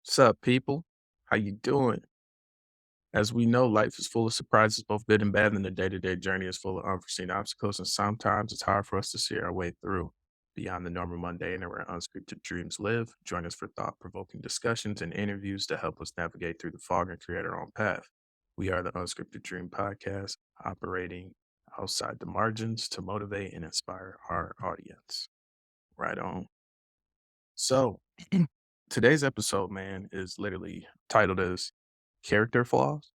What's up, people? How you doing? As we know, life is full of surprises, both good and bad, and the day-to-day journey is full of unforeseen obstacles, and sometimes it's hard for us to see our way through beyond the normal mundane and where unscripted dreams live. Join us for thought-provoking discussions and interviews to help us navigate through the fog and create our own path. We are the Unscripted Dream Podcast, operating outside the margins to motivate and inspire our audience. Right on. So, today's episode, man, is literally titled as Character Flaws.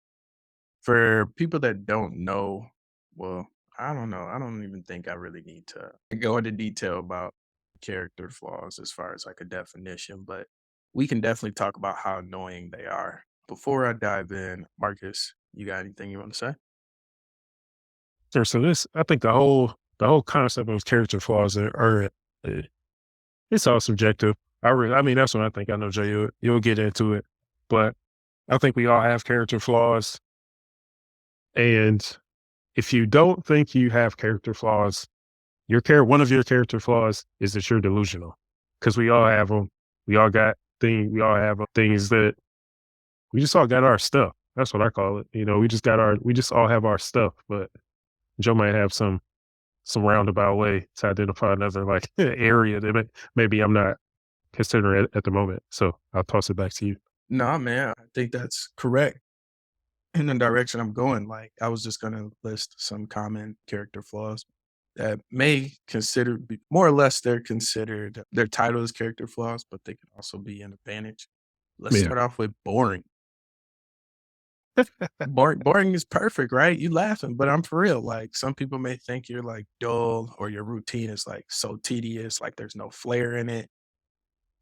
For people that don't know, well, I don't know. I don't even think I really need to go into detail about character flaws as far as like a definition, but we can definitely talk about how annoying they are. Before I dive in, Marcus, you got anything you want to say? Sure. So I think the whole concept of character flaws uh, it's all subjective. I mean, that's what I think. I know Jay, you'll get into it, but I think we all have character flaws. And if you don't think you have character flaws, one of your character flaws is that you're delusional, because we all have them. We all have things that we just all got our stuff. That's what I call it. We just all have our stuff, but Joe might have some roundabout way to identify another like area that maybe I'm not considering at the moment. So I'll toss it back to you. No, man, I think that's correct in the direction I'm going. Like, I was just going to list some common character flaws that may more or less they're considered their title is character flaws, but they can also be an advantage. Let's Yeah. start off with boring. Boring is perfect, right? You laughing, but I'm for real. Like, some people may think you're like dull or your routine is like so tedious, like there's no flair in it.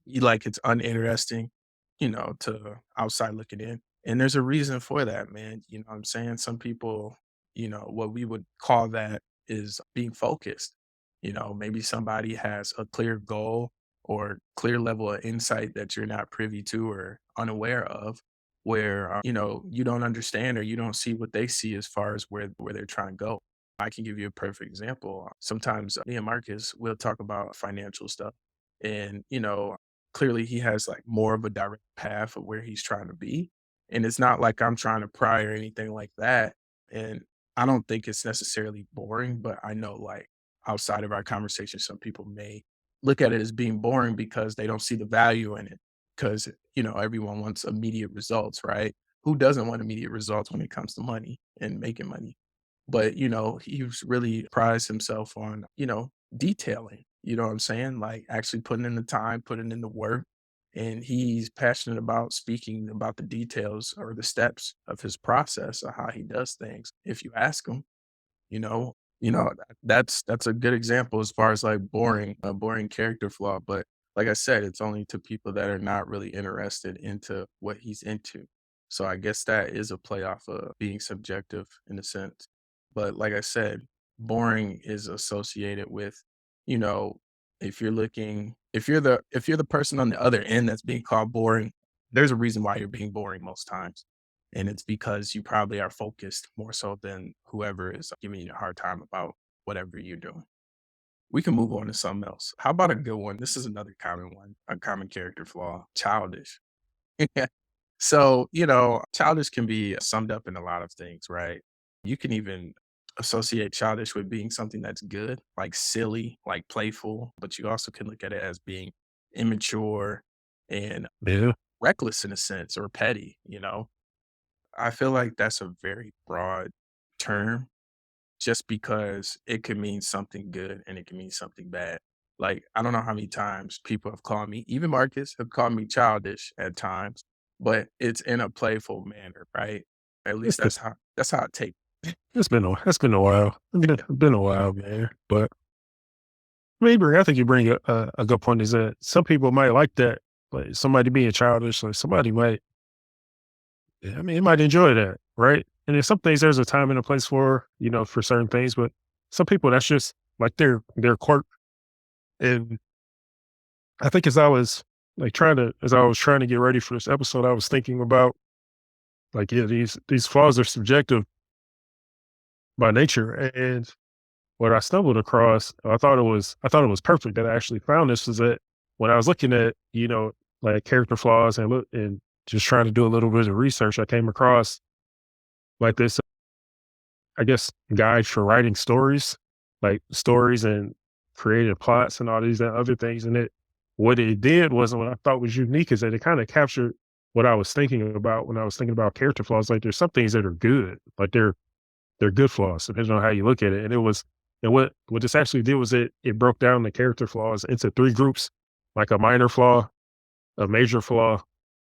You like it's uninteresting, to outside looking in. And there's a reason for that, man. You know what I'm saying? Some people, what we would call that is being focused. Maybe somebody has a clear goal or clear level of insight that you're not privy to or unaware of, where you don't understand or you don't see what they see as far as where they're trying to go. I can give you a perfect example. Sometimes me and Marcus will talk about financial stuff, and clearly he has like more of a direct path of where he's trying to be. And it's not like I'm trying to pry or anything like that. And I don't think it's necessarily boring, but I know like outside of our conversation, some people may look at it as being boring because they don't see the value in it. Because, everyone wants immediate results, right? Who doesn't want immediate results when it comes to money and making money? But, he's really prized himself on, detailing, you know what I'm saying? Like actually putting in the time, putting in the work. And he's passionate about speaking about the details or the steps of his process of how he does things. If you ask him, you know, that's a good example as far as like a boring character flaw. But like I said, it's only to people that are not really interested into what he's into. So I guess that is a play off of being subjective in a sense. But like I said, boring is associated with, you know, if you're the person on the other end that's being called boring, there's a reason why you're being boring most times. And it's because you probably are focused more so than whoever is giving you a hard time about whatever you're doing. We can move on to something else. How about a good one? This is another common one, a common character flaw, childish. So, childish can be summed up in a lot of things, right? You can even associate childish with being something that's good, like silly, like playful, but you also can look at it as being immature and Yeah. reckless in a sense or petty. I feel like that's a very broad term just because it could mean something good and it can mean something bad. Like, I don't know how many times people have called me, even Marcus have called me childish at times, but it's in a playful manner, right? At least It's been, that's how I take. it's been a while. It's been a while, man. But maybe I think you bring a good point, is that some people might like that. Like somebody being childish, like somebody might, yeah, I mean, it might enjoy that, right? And in some things, there's a time and a place for certain things, but some people, that's just like their quirk. And I think as I was trying to get ready for this episode, I was thinking about like, yeah, these flaws are subjective by nature. And what I stumbled across, I thought it was perfect that I actually found this, was that when I was looking at, like character flaws and look and just trying to do a little bit of research, I came across like this, I guess, guide for writing stories, like stories and creative plots and all these other things. And what it did was what I thought was unique is that it kind of captured what I was thinking about when I was thinking about character flaws. Like there's some things that are good, like they're good flaws, depending on how you look at it. And what this actually did was it broke down the character flaws into three groups, like a minor flaw, a major flaw,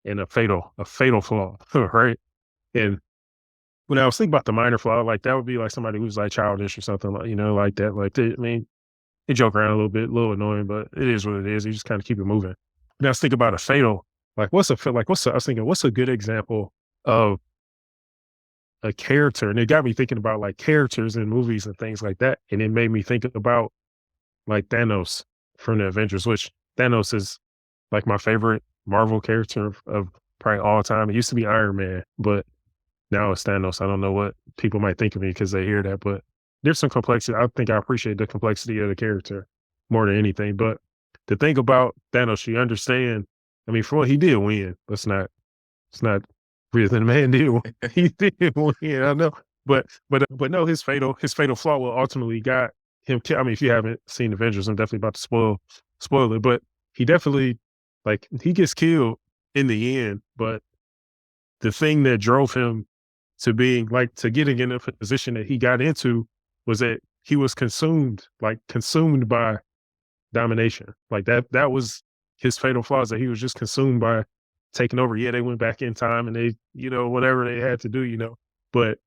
and a fatal flaw, right? And when I was thinking about the minor flaw, like that would be like somebody who's like childish or something like, like that. Like I mean, they joke around a little bit, a little annoying, but it is what it is. You just kind of keep it moving. Now I was thinking about a fatal, like I was thinking, what's a good example of a character? And it got me thinking about like characters in movies and things like that. And it made me think about like Thanos from the Avengers, which Thanos is like my favorite Marvel character of probably all time. It used to be Iron Man, but now it's Thanos. I don't know what people might think of me because they hear that, but there's some complexity. I think I appreciate the complexity of the character more than anything. But the thing about Thanos, you understand. I mean, for what he did win. It's not real. The man did win. He did win. I know, but no, his fatal flaw will ultimately got him. I mean, if you haven't seen Avengers, I'm definitely about to spoil it. But he definitely like he gets killed in the end. But the thing that drove him to being like to getting in the position that he got into was that he was consumed by domination. Like that was his fatal flaws, that he was just consumed by taking over. Yeah, they went back in time and they, whatever they had to do, but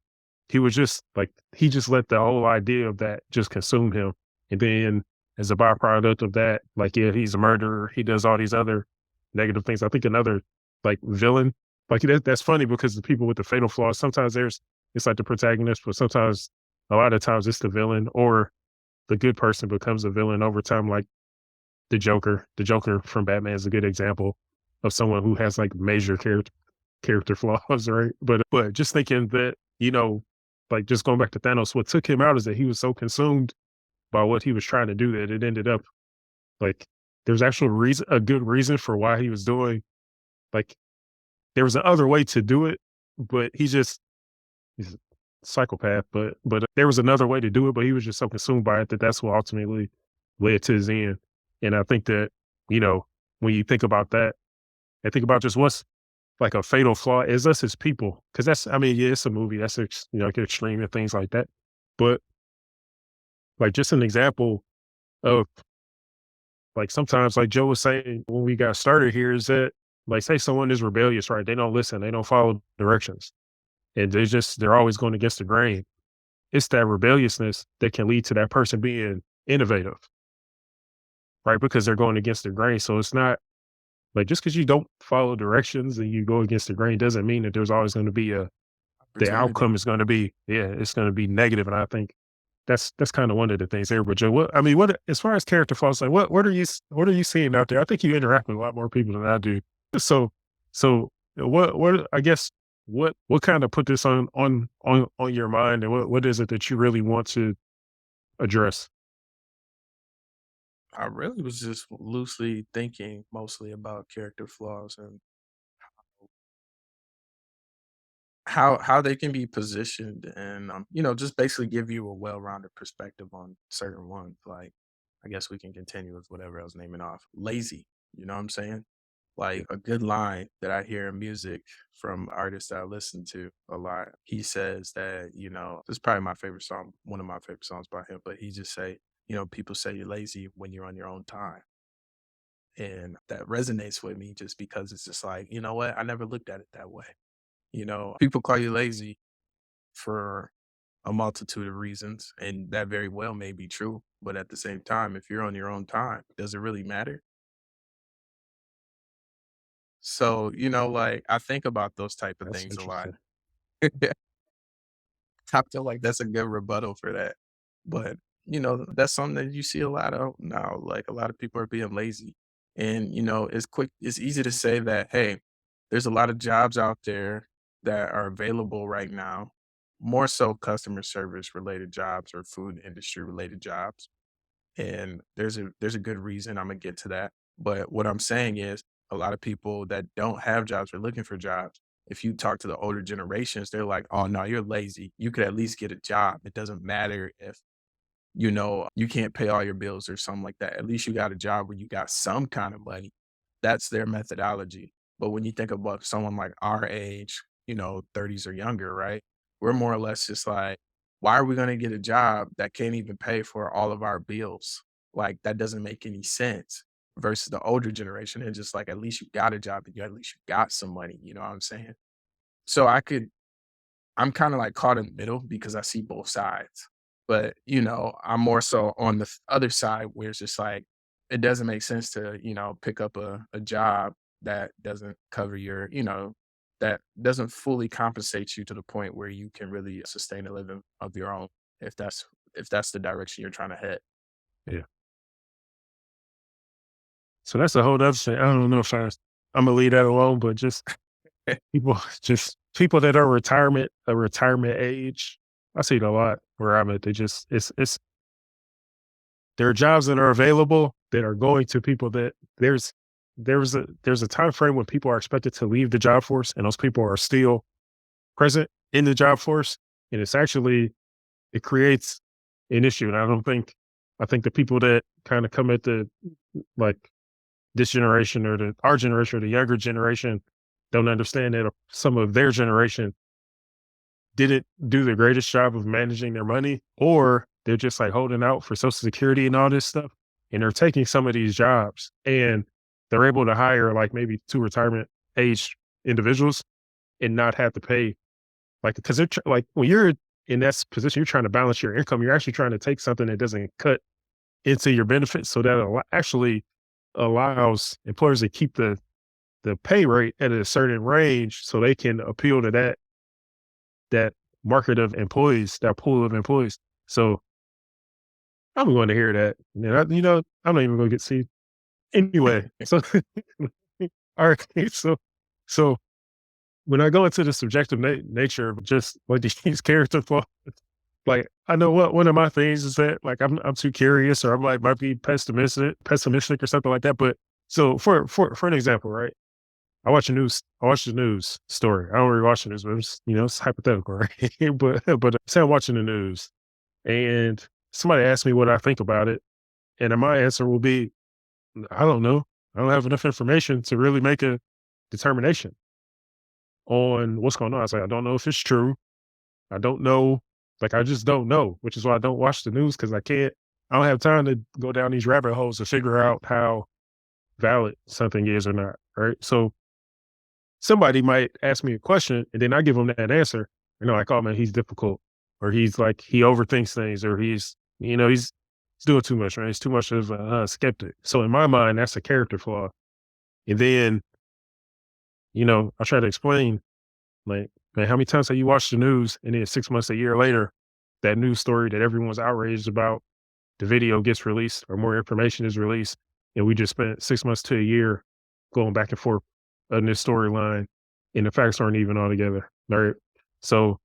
he was just like he just let the whole idea of that just consume him. And then as a byproduct of that, like yeah, he's a murderer. He does all these other negative things. I think another like villain, like that's funny because the people with the fatal flaws, sometimes it's like the protagonist, but sometimes a lot of times it's the villain or the good person becomes a villain over time, like the Joker. The Joker from Batman is a good example of someone who has like major character flaws, right? But just thinking that, like just going back to Thanos, what took him out is that he was so consumed by what he was trying to do that it ended up like there's actual reason, a good reason for why he was doing like there was another way to do it, but he's a psychopath. But there was another way to do it, but he was just so consumed by it that that's what ultimately led to his end. And I think that when you think about that, and think about just what's like a fatal flaw is us as people, because that's I mean yeah, it's a movie that's like extreme and things like that, but like just an example of like sometimes like Joe was saying when we got started here is that like say someone is rebellious, right? They don't listen, they don't follow directions, and they're always going against the grain. It's that rebelliousness that can lead to that person being innovative, right? Because they're going against the grain. So it's not like just because you don't follow directions and you go against the grain doesn't mean that there's always going to be the Opportunity. outcome is going to be it's going to be negative. And I think that's kind of one of the things there. But Joe, what as far as character flaws, like what are you seeing out there? I think you interact with a lot more people than I do. So what I guess what kind of put this on your mind, and what is it that you really want to address? I really was just loosely thinking mostly about character flaws and how they can be positioned and just basically give you a well-rounded perspective on certain ones. Like I guess we can continue with whatever I was naming off. Lazy, you know what I'm saying? Like a good line that I hear in music from artists that I listen to a lot. He says that, this is probably my favorite song, one of my favorite songs by him, but he just say, people say you're lazy when you're on your own time. And that resonates with me just because it's just like, you know what? I never looked at it that way. People call you lazy for a multitude of reasons, and that very well may be true. But at the same time, if you're on your own time, does it really matter? So, like I think about those type of That's things a lot. interesting. I feel like that's a good rebuttal for that. But, that's something that you see a lot of now. Like a lot of people are being lazy. And, it's easy to say that, hey, there's a lot of jobs out there that are available right now, more so customer service related jobs or food industry related jobs. And there's a good reason I'm gonna get to that. But what I'm saying is A lot of people that don't have jobs are looking for jobs. If you talk to the older generations, they're like, "Oh, no, you're lazy. You could at least get a job. It doesn't matter if, you can't pay all your bills or something like that. At least you got a job where you got some kind of money." That's their methodology. But when you think about someone like our age, 30s or younger, right? We're more or less just like, why are we going to get a job that can't even pay for all of our bills? Like, that doesn't make any sense. Versus the older generation, and just like, at least you got a job and you at least you got some money. You know what I'm saying? So I'm kinda, like, caught in the middle because I see both sides. But, I'm more so on the other side where it's just like, it doesn't make sense to, pick up a job that doesn't cover that doesn't fully compensate you to the point where you can really sustain a living of your own, if that's the direction you're trying to head. Yeah. So that's a whole other thing. I don't know if I'm gonna leave that alone, but just people that are retirement age. I see it a lot where I'm at. They just there are jobs that are available that are going to people that there's a time frame when people are expected to leave the job force, and those people are still present in the job force, and it creates an issue. And I think the people that kind of come at the like this generation or our generation or the younger generation don't understand that some of their generation didn't do the greatest job of managing their money, or they're just like holding out for Social Security and all this stuff. And they're taking some of these jobs and they're able to hire like maybe two retirement age individuals and not have to pay. Like, because like when you're in that position, you're trying to balance your income. You're actually trying to take something that doesn't cut into your benefits. So that actually allows employers to keep the pay rate at a certain range so they can appeal to that market of employees, that pool of employees. So I'm going to hear that. I'm not even going to get see anyway. So, all right. So when I go into the subjective nature of just like these character flaws, like I know what one of my things is that like I'm too curious or I'm like might be pessimistic or something like that. But so for an example, right? I watch the news story. I don't really watch the news, but it's hypothetical, right? but say I'm watching the news and somebody asks me what I think about it, and then my answer will be, I don't know. I don't have enough information to really make a determination on what's going on. I say, I don't know if it's true. I don't know. Like, I just don't know, which is why I don't watch the news because I don't have time to go down these rabbit holes to figure out how valid something is or not. Right. So somebody might ask me a question and then I give them that answer. Like, oh man, he's difficult or he's like, he overthinks things or he's doing too much, right? He's too much of a skeptic. So in my mind, that's a character flaw. And then, I try to explain like, man, how many times have you watched the news and then 6 months, a year later, that news story that everyone's outraged about, the video gets released or more information is released. And we just spent 6 months to a year going back and forth on this storyline and the facts aren't even all together. Right. So,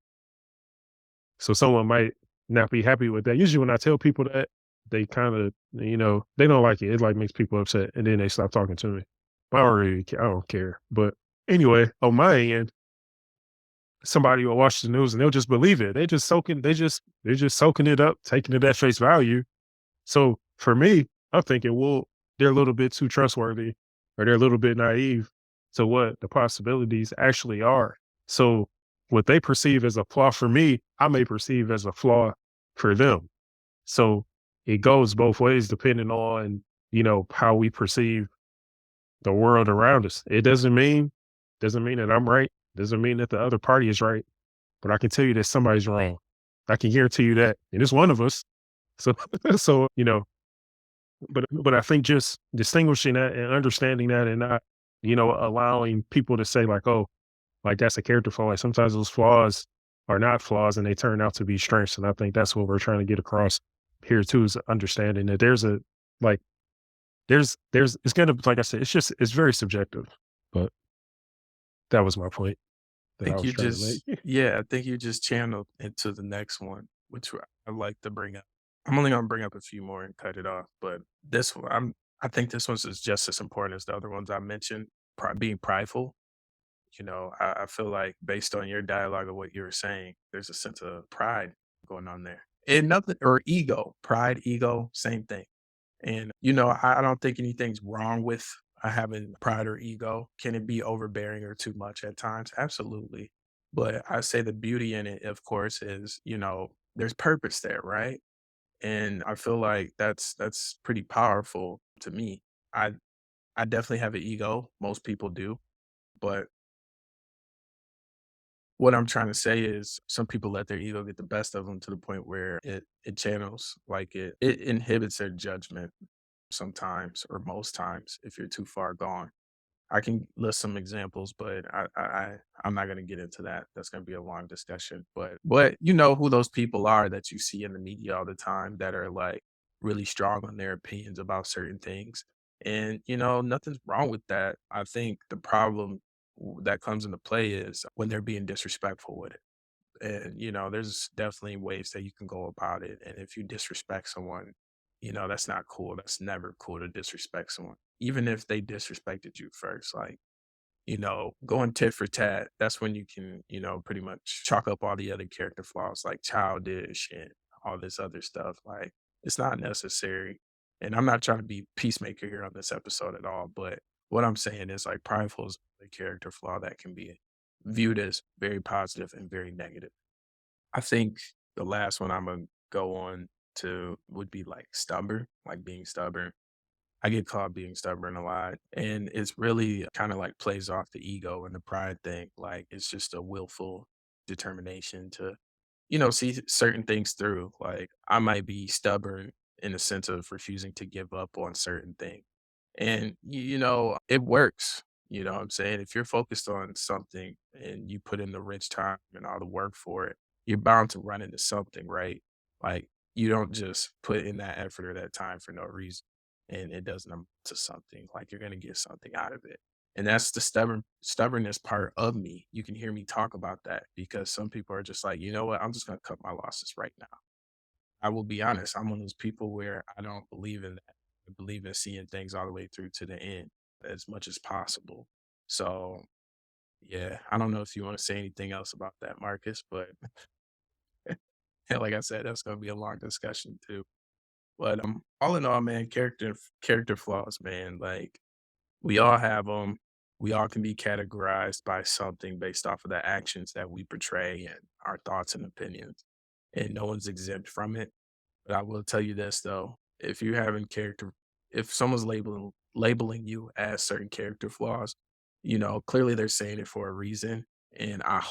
so someone might not be happy with that. Usually when I tell people that, they kind of, they don't like it. It like makes people upset and then they stop talking to me. I don't care. But anyway, on my end, somebody will watch the news and they'll just believe it. They're just soaking it up, taking it at face value. So for me, I'm thinking, well, they're a little bit too trustworthy or they're a little bit naive to what the possibilities actually are. So what they perceive as a flaw for me, I may perceive as a flaw for them. So it goes both ways depending on, how we perceive the world around us. It doesn't mean that I'm right. Doesn't mean that the other party is right. But I can tell you that somebody's wrong. I can guarantee you that. And it's one of us. So so, but I think just distinguishing that and understanding that and not, allowing people to say like, oh, like that's a character flaw. Like sometimes those flaws are not flaws and they turn out to be strengths. And I think that's what we're trying to get across here too is understanding that like it's gonna like I said, it's very subjective. But that was my point that I Think was you trying to just make. Yeah, I think you just channeled into the next one, which I like to bring up. I'm only gonna bring up a few more and cut it off, but this one, I think this one's is just as important as the other ones I mentioned. Being prideful. I feel like based on your dialogue of what you were saying, there's a sense of pride going on there. And nothing or ego, pride, ego, same thing. And I don't think anything's wrong with having pride or ego. Can it be overbearing or too much at times? Absolutely. But I say the beauty in it, of course, is there's purpose there, right? And I feel like that's pretty powerful to me. I I definitely have an ego. Most people do, but what I'm trying to say is some people let their ego get the best of them to the point where it channels, like it inhibits their judgment sometimes or most times if you're too far gone. I can list some examples, but I'm not gonna get into that. That's gonna be a long discussion. But you know who those people are that you see in the media all the time that are like really strong on their opinions about certain things. And nothing's wrong with that. I think the problem that comes into play is when they're being disrespectful with it. And there's definitely ways that you can go about it. And if you disrespect someone, that's not cool. That's never cool to disrespect someone, even if they disrespected you first. Like, going tit for tat, that's when you can, pretty much chalk up all the other character flaws like childish and all this other stuff. Like, it's not necessary. And I'm not trying to be peacemaker here on this episode at all, but what I'm saying is like prideful is a character flaw that can be viewed as very positive and very negative. I think the last one I'm gonna go on to would be like stubborn, like being stubborn. I get caught being stubborn a lot, and it's really kind of like plays off the ego and the pride thing. Like it's just a willful determination to, see certain things through. Like I might be stubborn in the sense of refusing to give up on certain things. And it works. You know what I'm saying? If you're focused on something and you put in the rich time and all the work for it, you're bound to run into something, right? Like you don't just put in that effort or that time for no reason and it doesn't amount to something. Like you're gonna get something out of it. And that's the stubbornness part of me. You can hear me talk about that because some people are just like, you know what, I'm just gonna cut my losses right now. I will be honest, I'm one of those people where I don't believe in that. I believe in seeing things all the way through to the end as much as possible. So, yeah, I don't know if you want to say anything else about that, Marcus, but like I said, that's going to be a long discussion too. But all in all, man, character flaws, man. Like we all have them. We all can be categorized by something based off of the actions that we portray and our thoughts and opinions, and no one's exempt from it. But I will tell you this though, if you're having character if someone's labeling you as certain character flaws, clearly they're saying it for a reason. And I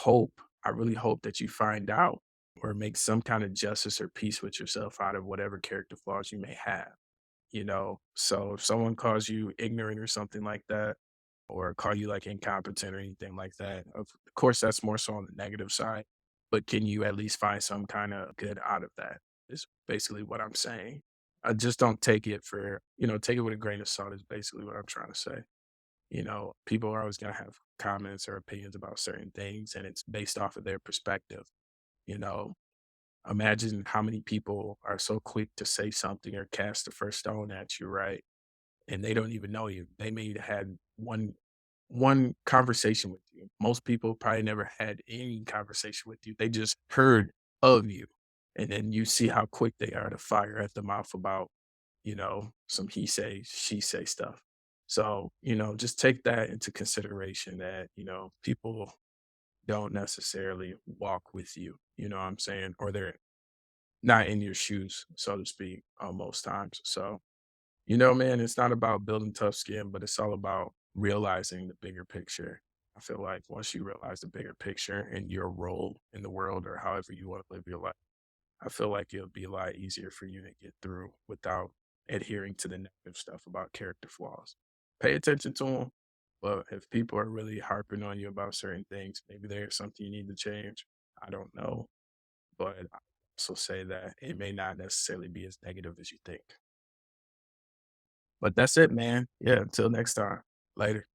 really hope that you find out or make some kind of justice or peace with yourself out of whatever character flaws you may have. So if someone calls you ignorant or something like that, or call you like incompetent or anything like that, of course, that's more so on the negative side. But can you at least find some kind of good out of that? Is basically what I'm saying. I just don't take it take it with a grain of salt, is basically what I'm trying to say. People are always going to have comments or opinions about certain things, and it's based off of their perspective. You know, Imagine how many people are so quick to say something or cast the first stone at you, right? And they don't even know you. They may have had one conversation with you. Most people probably never had any conversation with you. They just heard of you. And then you see how quick they are to fire at the mouth about, some he say, she say stuff. So, just take that into consideration that, people don't necessarily walk with you, you know what I'm saying? Or they're not in your shoes, so to speak, most times. So, man, it's not about building tough skin, but it's all about realizing the bigger picture. I feel like once you realize the bigger picture and your role in the world or however you want to live your life, I feel like it'll be a lot easier for you to get through without adhering to the negative stuff about character flaws. Pay attention to them, but if people are really harping on you about certain things, maybe there's something you need to change. I don't know, but I also say that it may not necessarily be as negative as you think. But that's it, man. Yeah, until next time. Later.